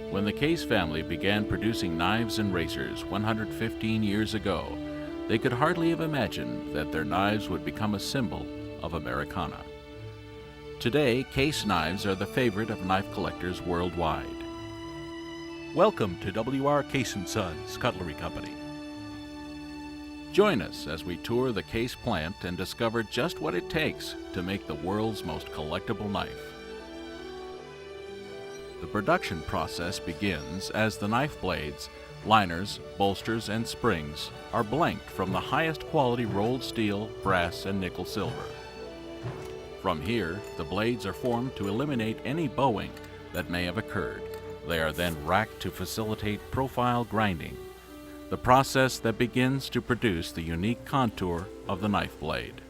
When the Case family began producing knives and razors 115 years ago, they could hardly have imagined that their knives would become a symbol of Americana. Today, Case knives are the favorite of knife collectors worldwide. Welcome to W.R. Case & Sons Cutlery Company. Join us as we tour the Case plant and discover just what it takes to make the world's most collectible knife. The production process begins as the knife blades, liners, bolsters, and springs are blanked from the highest quality rolled steel, brass, and nickel silver. From here, the blades are formed to eliminate any bowing that may have occurred. They are then racked to facilitate profile grinding, the process that begins to produce the unique contour of the knife blade.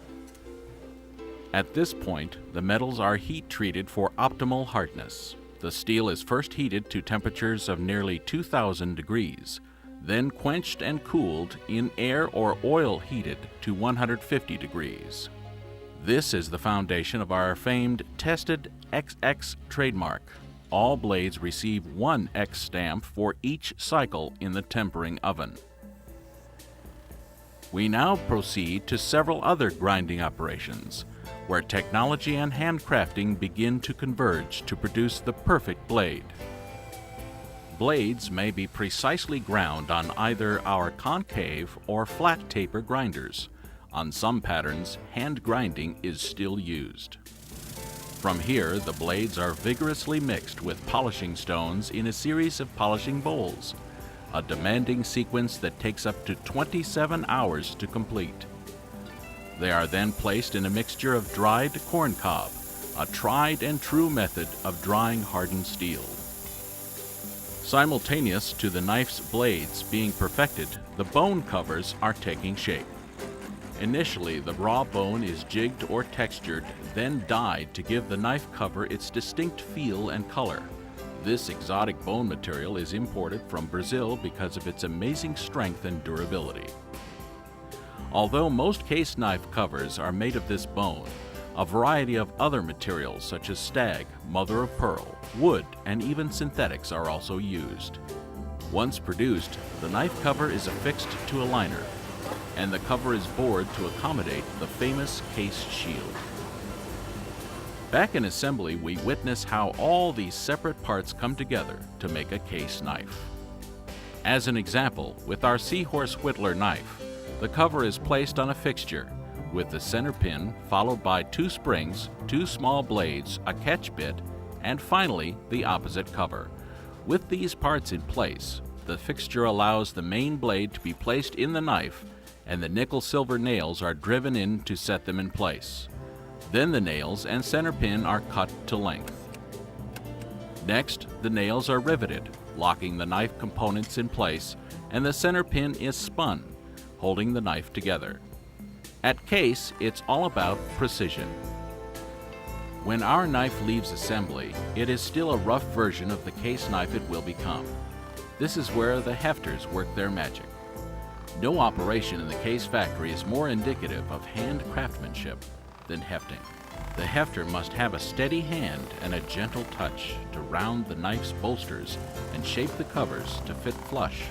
At this point, the metals are heat treated for optimal hardness. The steel is first heated to temperatures of nearly 2,000 degrees, then quenched and cooled in air or oil heated to 150 degrees. This is the foundation of our famed tested XX trademark. All blades receive one X stamp for each cycle in the tempering oven. We now proceed to several other grinding operations, where technology and handcrafting begin to converge to produce the perfect blade. Blades may be precisely ground on either our concave or flat taper grinders. On some patterns, hand grinding is still used. From here, the blades are vigorously mixed with polishing stones in a series of polishing bowls, a demanding sequence that takes up to 27 hours to complete. They are then placed in a mixture of dried corn cob, a tried and true method of drying hardened steel. Simultaneous to the knife's blades being perfected, the bone covers are taking shape. Initially, the raw bone is jigged or textured, then dyed to give the knife cover its distinct feel and color. This exotic bone material is imported from Brazil because of its amazing strength and durability. Although most Case knife covers are made of this bone, a variety of other materials such as stag, mother of pearl, wood, and even synthetics are also used. Once produced, the knife cover is affixed to a liner, and the cover is bored to accommodate the famous Case shield. Back in assembly, we witness how all these separate parts come together to make a Case knife. As an example, with our Seahorse Whittler knife, the cover is placed on a fixture, with the center pin followed by 2 springs, 2 small blades, a catch bit, and finally the opposite cover. With these parts in place, the fixture allows the main blade to be placed in the knife, and the nickel-silver nails are driven in to set them in place. Then the nails and center pin are cut to length. Next, the nails are riveted, locking the knife components in place, and the center pin is spun, holding the knife together. At Case, it's all about precision. When our knife leaves assembly, it is still a rough version of the Case knife it will become. This is where the hefters work their magic. No operation in the Case factory is more indicative of hand craftsmanship than hefting. The hefter must have a steady hand and a gentle touch to round the knife's bolsters and shape the covers to fit flush,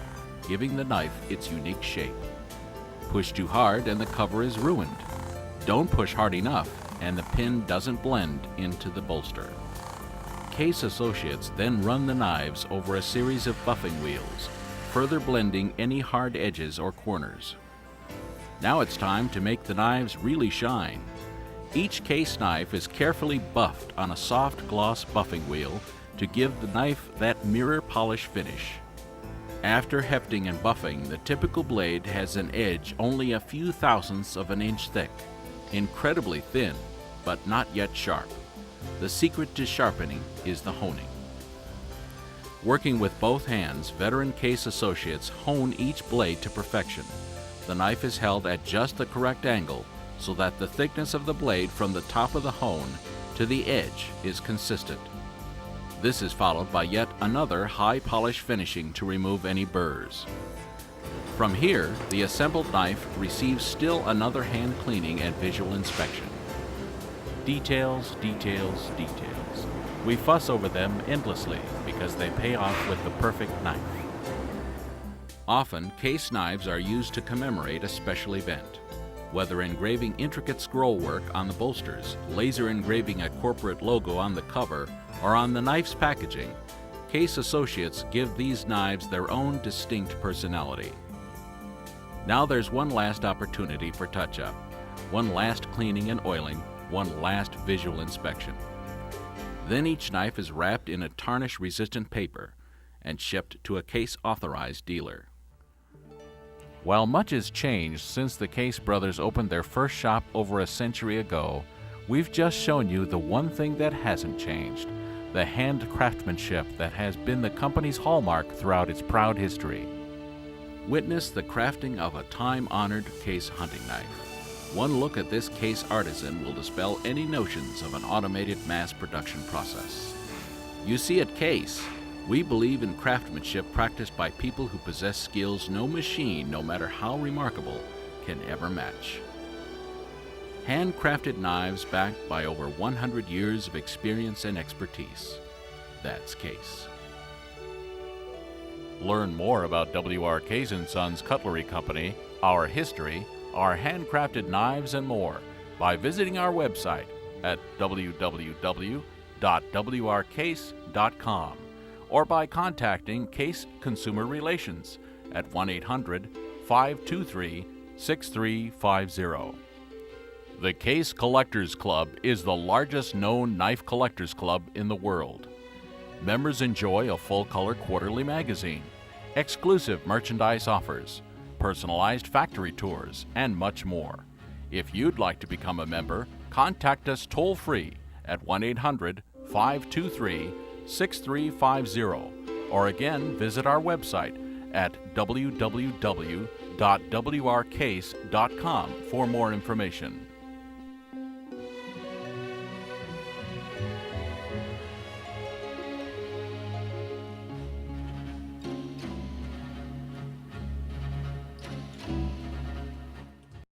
giving the knife its unique shape. Push too hard and the cover is ruined. Don't push hard enough and the pin doesn't blend into the bolster. Case associates then run the knives over a series of buffing wheels, further blending any hard edges or corners. Now it's time to make the knives really shine. Each Case knife is carefully buffed on a soft gloss buffing wheel to give the knife that mirror polish finish. After hefting and buffing, the typical blade has an edge only a few thousandths of an inch thick, incredibly thin, but not yet sharp. The secret to sharpening is the honing. Working with both hands, veteran Case associates hone each blade to perfection. The knife is held at just the correct angle so that the thickness of the blade from the top of the hone to the edge is consistent. This is followed by yet another high polish finishing to remove any burrs. From here, the assembled knife receives still another hand cleaning and visual inspection. Details, details, details. We fuss over them endlessly because they pay off with the perfect knife. Often, case knives are used to commemorate a special event. Whether engraving intricate scroll work on the bolsters, laser engraving a corporate logo on the cover, or on the knife's packaging, Case associates give these knives their own distinct personality. Now there's one last opportunity for touch-up, one last cleaning and oiling, one last visual inspection. Then each knife is wrapped in a tarnish-resistant paper and shipped to a Case-authorized dealer. While much has changed since the Case brothers opened their first shop over a century ago, we've just shown you the one thing that hasn't changed, the hand craftsmanship that has been the company's hallmark throughout its proud history. Witness the crafting of a time-honored Case hunting knife. One look at this Case artisan will dispel any notions of an automated mass production process. You see, at Case, we believe in craftsmanship practiced by people who possess skills no machine, no matter how remarkable, can ever match. Handcrafted knives backed by over 100 years of experience and expertise. That's Case. Learn more about W.R. Case & Sons Cutlery Company, our history, our handcrafted knives, and more by visiting our website at www.wrcase.com or by contacting Case Consumer Relations at 1-800-523-6350. The Case Collectors Club is the largest known knife collectors club in the world. Members enjoy a full-color quarterly magazine, exclusive merchandise offers, personalized factory tours, and much more. If you'd like to become a member, contact us toll-free at 1-800-523-6350, or again, visit our website at www.wrcase.com for more information.